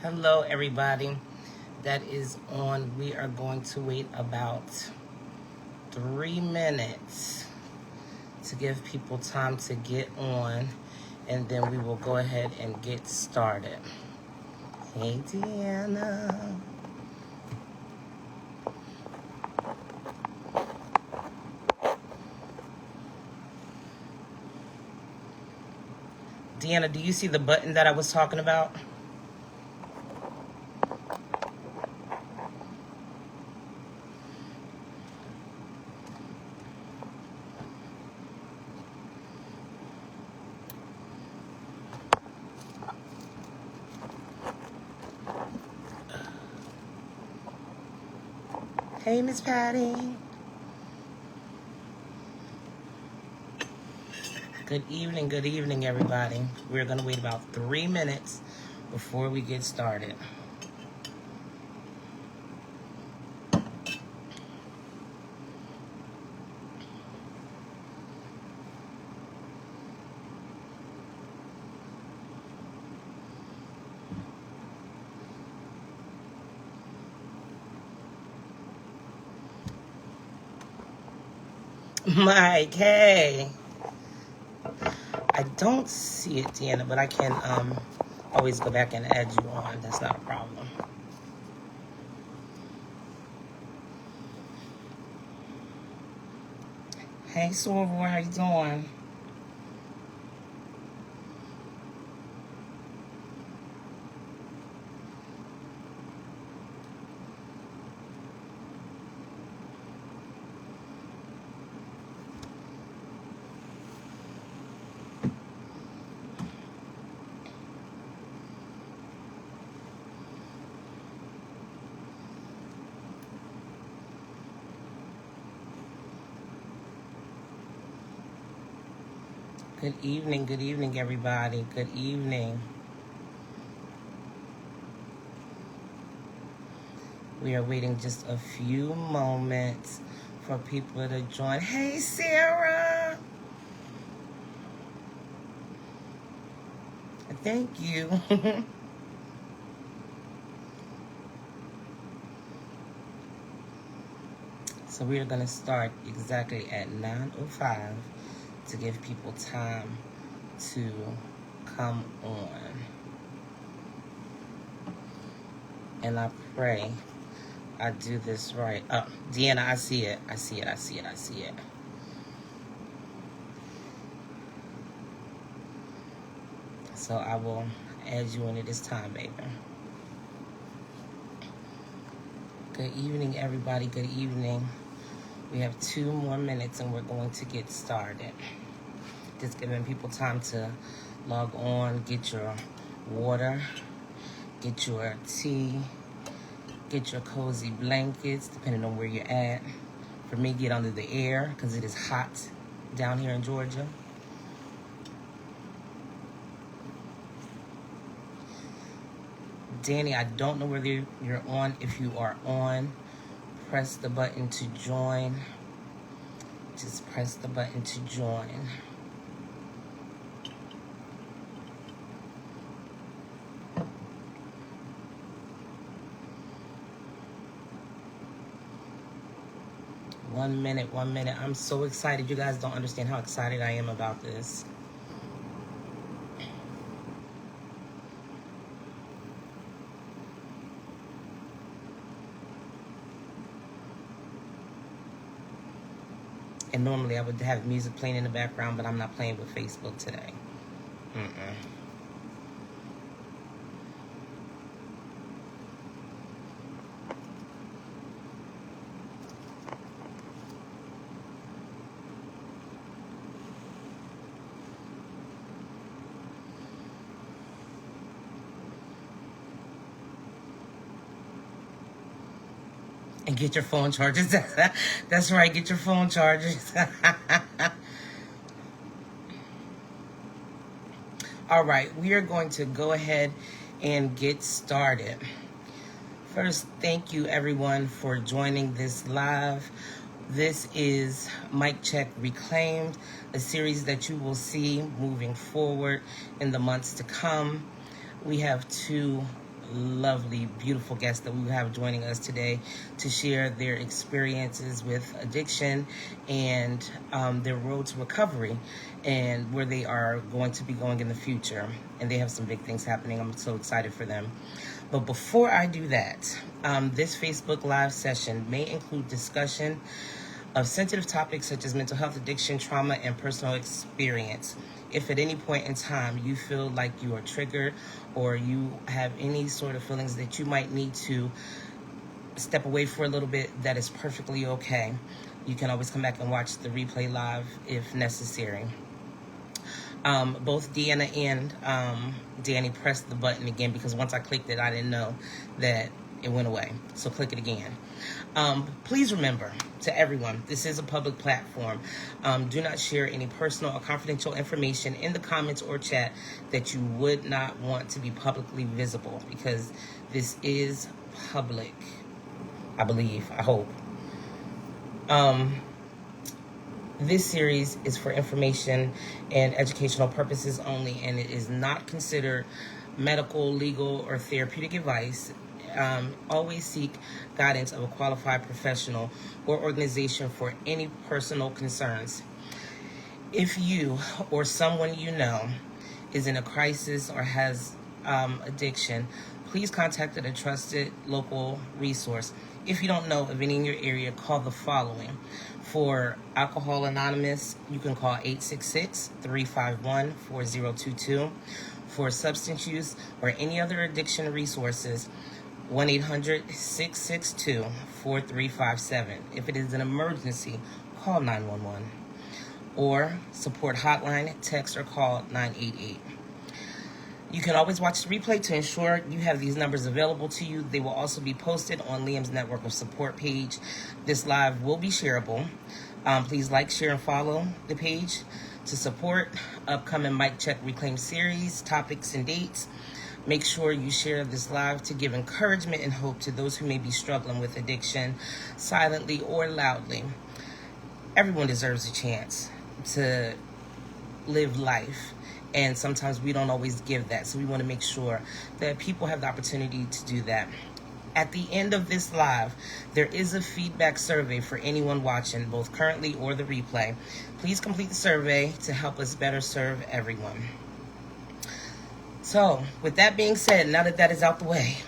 Hello, everybody that is on. We are going to wait about 3 minutes to give people time to get on, and then we will go ahead and get started. Hey, Deanna. Deanna, do you see the button that I was talking about? Hey, Miss Patty. Good evening, everybody. We're going to wait about 3 minutes before we get started. Mike, hey. I don't see it, Deanna, but I can always go back and add you on. That's not a problem. Hey, Sorvor, how you doing? Good evening, everybody. Good evening. We are waiting just a few moments for people to join. Hey, Sarah. Thank you. So we are going to start exactly at 9:05 to give people time to come on. And I pray I do this right. Oh, Deanna, I see it. I see it. So I will add you in at this time, baby. Good evening, everybody. Good evening. We have 2 more minutes and we're going to get started. Just giving people time to log on, get your water, get your tea, get your cozy blankets, depending on where you're at. For me, get under the air because it is hot down here in Georgia. Danny, I don't know whether you're on. If you are on, press the button to join. Just press the button to join. One minute. I'm so excited. You guys don't understand how excited I am about this. And normally I would have music playing in the background, but I'm not playing with Facebook today. And get your phone chargers. That's right, get your phone chargers. All right, we are going to go ahead and get started. First, thank you everyone for joining this live. This is Mic Check Reclaimed, a series that you will see moving forward in the months to come. We have 2 lovely, beautiful guests that we have joining us today to share their experiences with addiction and their road to recovery and where they are going to be going in the future. And they have some big things happening. I'm so excited for them. But before I do that, this Facebook Live session may include discussion of sensitive topics such as mental health, addiction, trauma, and personal experience. If at any point in time you feel like you are triggered or you have any sort of feelings that you might need to step away for a little bit, that is perfectly okay. You can always come back and watch the replay live if necessary. Both Deanna and Danny pressed the button again because once I clicked it, I didn't know that it went away. So click it again. Please remember, to everyone, this is a public platform. Do not share any personal or confidential information in the comments or chat that you would not want to be publicly visible, because this is public, I believe, I hope. This series is for information and educational purposes only, and it is not considered medical, legal, or therapeutic advice. Always seek guidance of a qualified professional or organization for any personal concerns. If you or someone you know is in a crisis or has addiction, please contact a trusted local resource. If you don't know of any in your area, call the following. For Alcohol Anonymous, you can call 866-351-4022. For substance use or any other addiction resources, 1-800-662-4357. If it is an emergency, call 911. Or support hotline, text or call 988. You can always watch the replay to ensure you have these numbers available to you. They will also be posted on Liam's Network of Support page. This live will be shareable. Please like, share, and follow the page to support upcoming Mic Check Reclaim series, topics, and dates. Make sure you share this live to give encouragement and hope to those who may be struggling with addiction, silently or loudly. Everyone deserves a chance to live life, and sometimes we don't always give that. So we want to make sure that people have the opportunity to do that. At the end of this live, there is a feedback survey for anyone watching, both currently or the replay. Please complete the survey to help us better serve everyone. So, with that being said, now that that is out the way,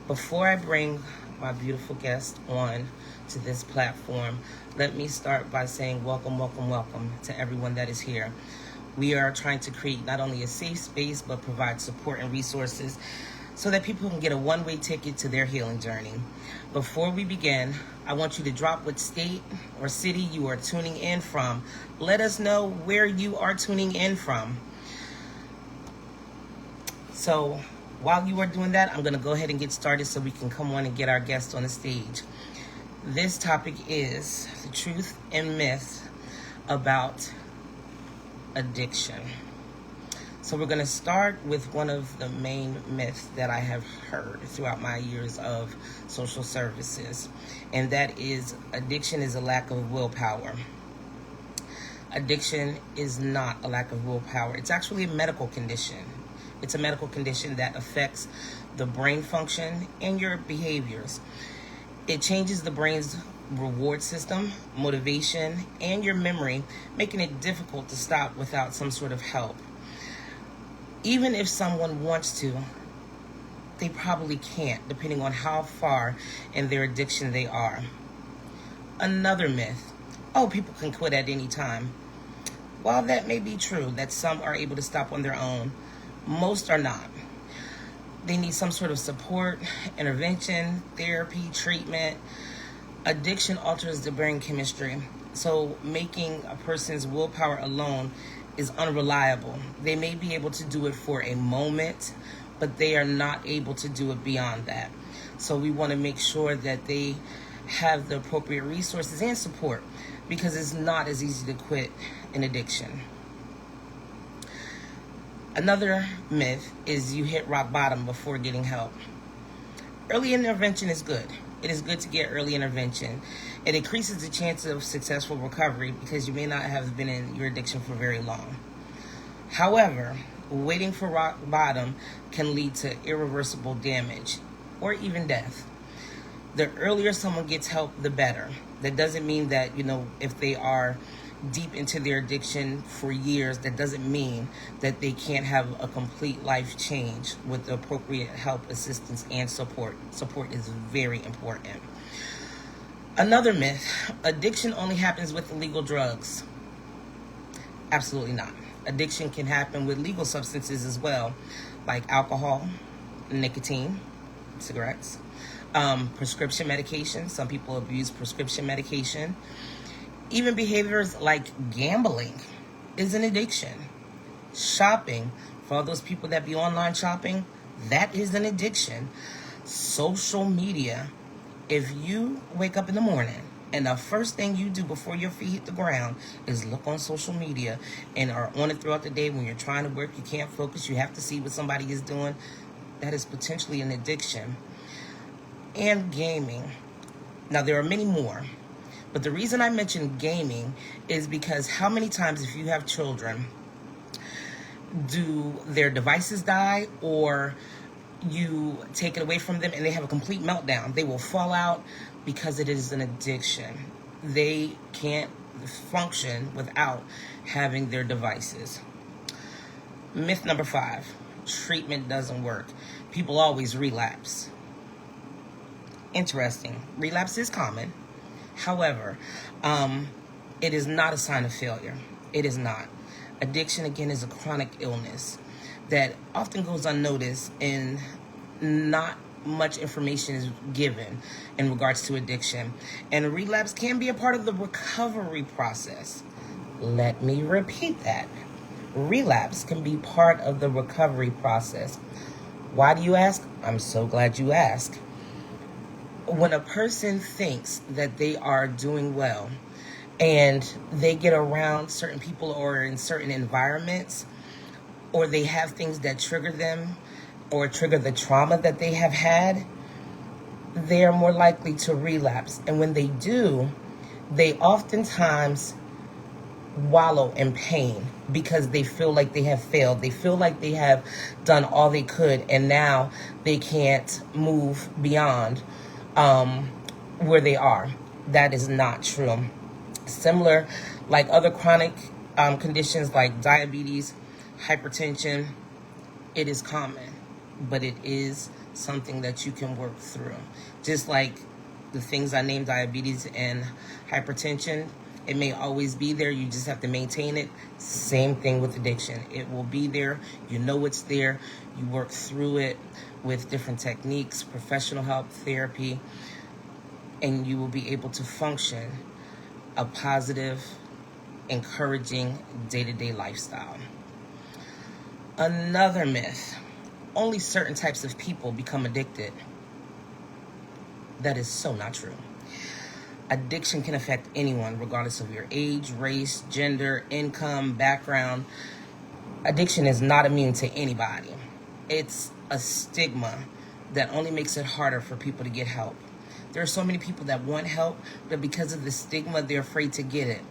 before I bring my beautiful guest on to this platform, let me start by saying welcome, welcome, welcome to everyone that is here. We are trying to create not only a safe space, but provide support and resources so that people can get a one-way ticket to their healing journey. Before we begin, I want you to drop what state or city you are tuning in from. Let us know where you are tuning in from. So while you are doing that, I'm going to go ahead and get started so we can come on and get our guests on the stage. This topic is the truth and myth about addiction. So we're going to start with one of the main myths that I have heard throughout my years of social services, and that is addiction is a lack of willpower. Addiction is not a lack of willpower. It's actually a medical condition. It's a medical condition that affects the brain function and your behaviors. It changes the brain's reward system, motivation, and your memory, making it difficult to stop without some sort of help. Even if someone wants to, they probably can't, depending on how far in their addiction they are. Another myth: oh, people can quit at any time. While that may be true, that some are able to stop on their own, most are not. They need some sort of support, intervention, therapy, treatment. Addiction alters the brain chemistry, so making a person's willpower alone is unreliable. They may be able to do it for a moment, but they are not able to do it beyond that. So we want to make sure that they have the appropriate resources and support, because it's not as easy to quit an addiction. Another myth is you hit rock bottom before getting help. Early intervention is good. It is good to get early intervention. It increases the chance of successful recovery because you may not have been in your addiction for very long. However, Waiting for rock bottom can lead to irreversible damage or even death. The earlier someone gets help, the better. That doesn't mean that, if they are deep into their addiction for years, that doesn't mean that they can't have a complete life change with the appropriate help, assistance, and support. Support is very important. Another myth: addiction only happens with illegal drugs. Absolutely not. Addiction can happen with legal substances as well, like alcohol, nicotine, cigarettes, prescription medication. Some people abuse prescription medication. Even behaviors like gambling is an addiction. Shopping, for all those people that be online shopping, that is an addiction. Social media, if you wake up in the morning and the first thing you do before your feet hit the ground is look on social media and are on it throughout the day, when you're trying to work, you can't focus, you have to see what somebody is doing, that is potentially an addiction. And gaming. Now, there are many more. But the reason I mention gaming is because how many times, if you have children, do their devices die, or you take it away from them and they have a complete meltdown? They will fall out because it is an addiction. They can't function without having their devices. Myth number 5, treatment doesn't work. People always relapse. Interesting. Relapse is common. However, it is not a sign of failure. It is not. Addiction, again, is a chronic illness that often goes unnoticed, and not much information is given in regards to addiction. And relapse can be a part of the recovery process. Let me repeat that. Relapse can be part of the recovery process. Why do you ask? I'm so glad you asked. When a person thinks that they are doing well and they get around certain people or in certain environments, or they have things that trigger them or trigger the trauma that they have had, they are more likely to relapse. And when they do, they oftentimes wallow in pain because they feel like they have failed. They feel like they have done all they could, and now they can't move beyond where they are. That is not true. Similar, like other chronic conditions like diabetes, hypertension, it is common, but it is something that you can work through. Just like the things I named, diabetes and hypertension, it may always be there. You just have to maintain it. Same thing with addiction. It will be there. You know it's there. You work through it with different techniques, professional help, therapy, and you will be able to function a positive, encouraging day-to-day lifestyle. Another myth: only certain types of people become addicted. That is so not true. Addiction can affect anyone, regardless of your age, race, gender, income, background. Addiction is not immune to anybody. It's a stigma that only makes it harder for people to get help. There are so many people that want help, but because of the stigma, they're afraid to get it.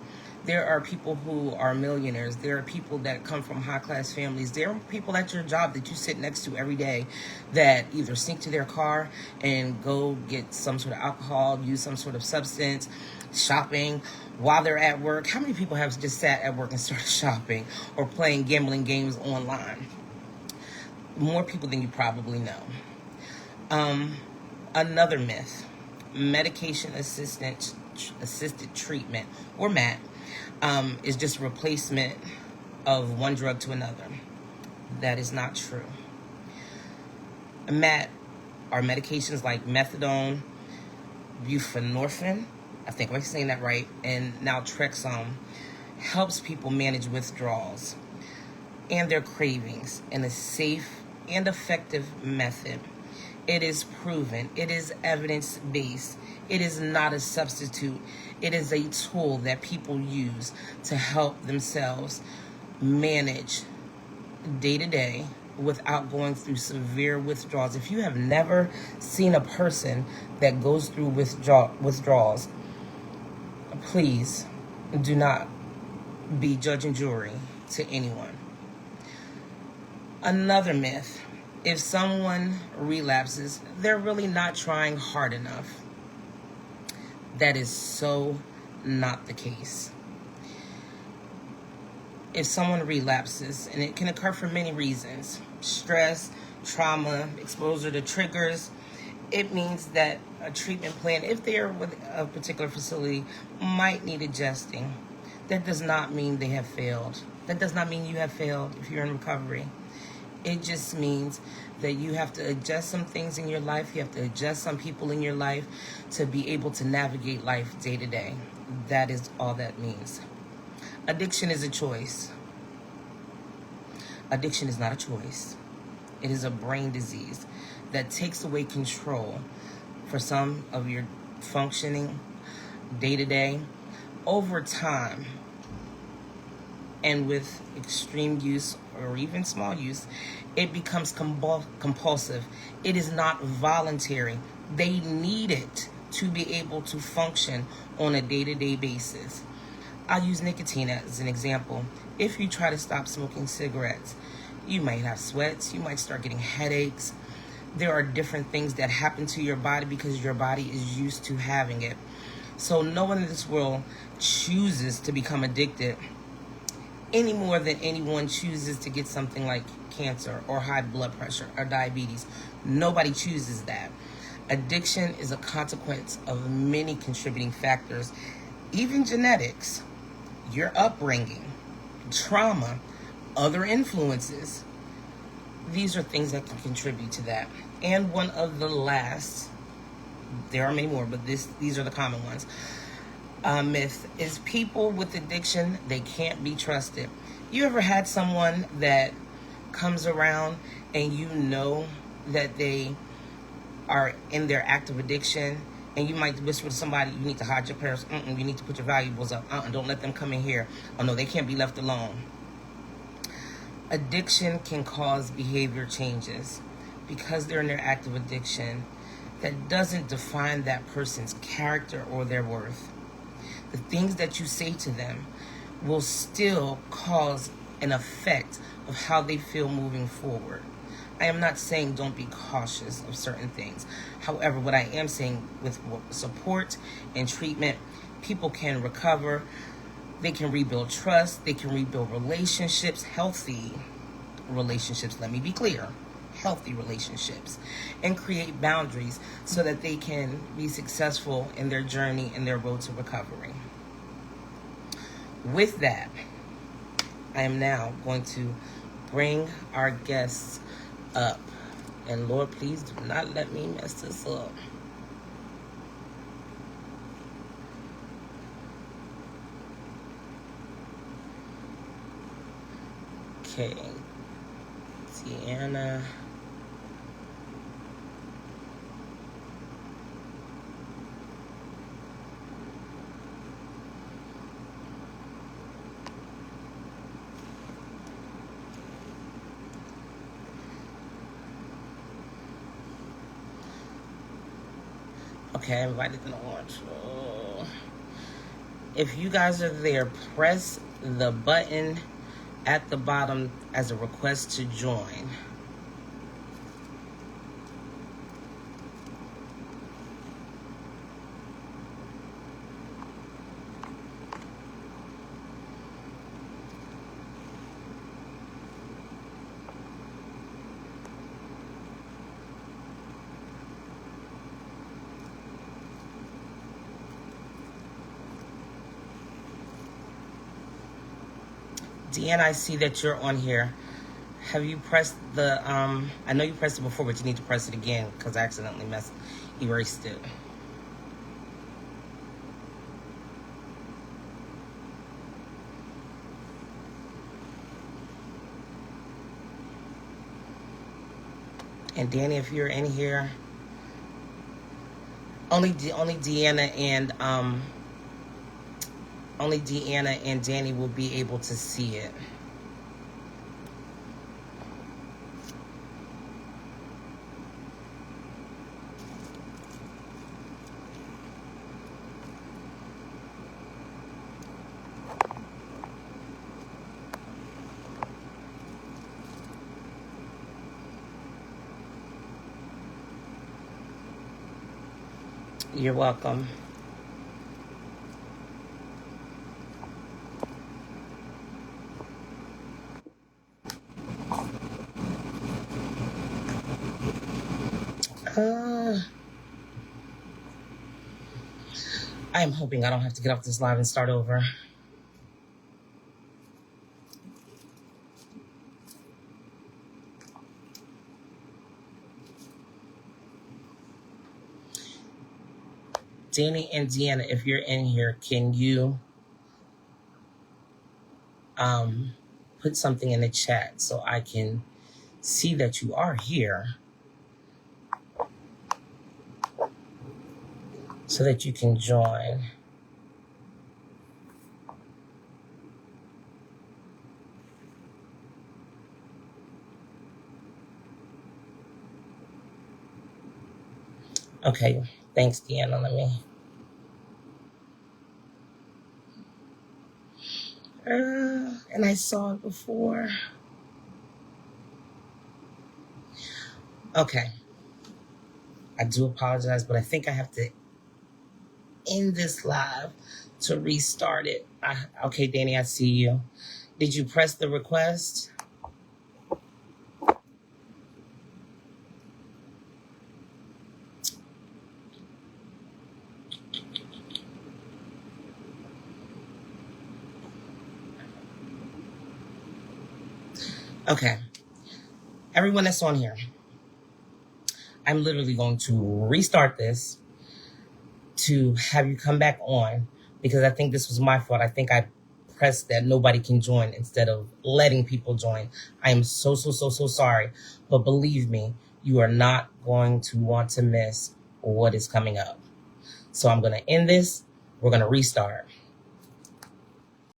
There are people who are millionaires. There are people that come from high-class families. There are people at your job that you sit next to every day that either sneak to their car and go get some sort of alcohol, use some sort of substance, shopping while they're at work. How many people have just sat at work and started shopping or playing gambling games online? More people than you probably know. Another myth: medication-assisted treatment, or MAT, is just a replacement of one drug to another. That is not true. MAT are medications like methadone, buprenorphine, I think I'm saying that right, and naltrexone, helps people manage withdrawals and their cravings in a safe and effective method. It is proven. It is evidence-based. It is not a substitute. It is a tool that people use to help themselves manage day-to-day without going through severe withdrawals. If you have never seen a person that goes through withdrawals, please do not be judge and jury to anyone. Another myth: if someone relapses, they're really not trying hard enough. That is so not the case. If someone relapses, and it can occur for many reasons: stress, trauma, exposure to triggers, it means that a treatment plan, if they're with a particular facility, might need adjusting. That does not mean they have failed. That does not mean you have failed if you're in recovery. It just means that you have to adjust some things in your life. You have to adjust some people in your life to be able to navigate life day to day. That is all that means. Addiction is a choice. Addiction is not a choice. It is a brain disease that takes away control for some of your functioning day to day. Over time, and with extreme use or even small use, it becomes compulsive. It is not voluntary. They need it to be able to function on a day-to-day basis. I'll use nicotine as an example. If you try to stop smoking cigarettes, you might have sweats, you might start getting headaches. There are different things that happen to your body because your body is used to having it. So no one in this world chooses to become addicted any more than anyone chooses to get something like cancer or high blood pressure or diabetes. Nobody chooses that. Addiction is a consequence of many contributing factors, even genetics, your upbringing, trauma, other influences. These are things that can contribute to that. And one of the last, there are many more, but these are the common ones. Myth is people with addiction, they can't be trusted. You ever had someone that comes around and you know that they are in their active addiction, and you might whisper to somebody, you need to hide your purse, you need to put your valuables up, don't let them come in here, oh no, they can't be left alone. Addiction can cause behavior changes because they're in their active addiction. That doesn't define that person's character or their worth. The things that you say to them will still cause an effect of how they feel moving forward. I am not saying don't be cautious of certain things. However, what I am saying, with support and treatment, people can recover. They can rebuild trust. They can rebuild relationships, healthy relationships, let me be clear, healthy relationships, and create boundaries so that they can be successful in their journey and their road to recovery. With that, I am now going to bring our guests up. And Lord, please do not let me mess this up. Okay. Deanna. Okay, I invited them to launch. If you guys are there, press the button at the bottom as a request to join. Deanna, I see that you're on here. Have you pressed the, I know you pressed it before, but you need to press it again because I accidentally erased it. And Danny, if you're in here, only Deanna and Danny will be able to see it. You're welcome. I'm hoping I don't have to get off this live and start over. Danny and Deanna, if you're in here, can you put something in the chat so I can see that you are here so that you can join? Okay, thanks, Deanna. Let me. And I saw it before. Okay. I do apologize, but I think I have to end this live to restart it. Okay, Danny, I see you. Did you press the request? Okay. Everyone that's on here, I'm literally going to restart this to have you come back on because I think this was my fault. I think I pressed that nobody can join instead of letting people join. I am so sorry. But believe me, you are not going to want to miss what is coming up. So I'm going to end this. We're going to restart.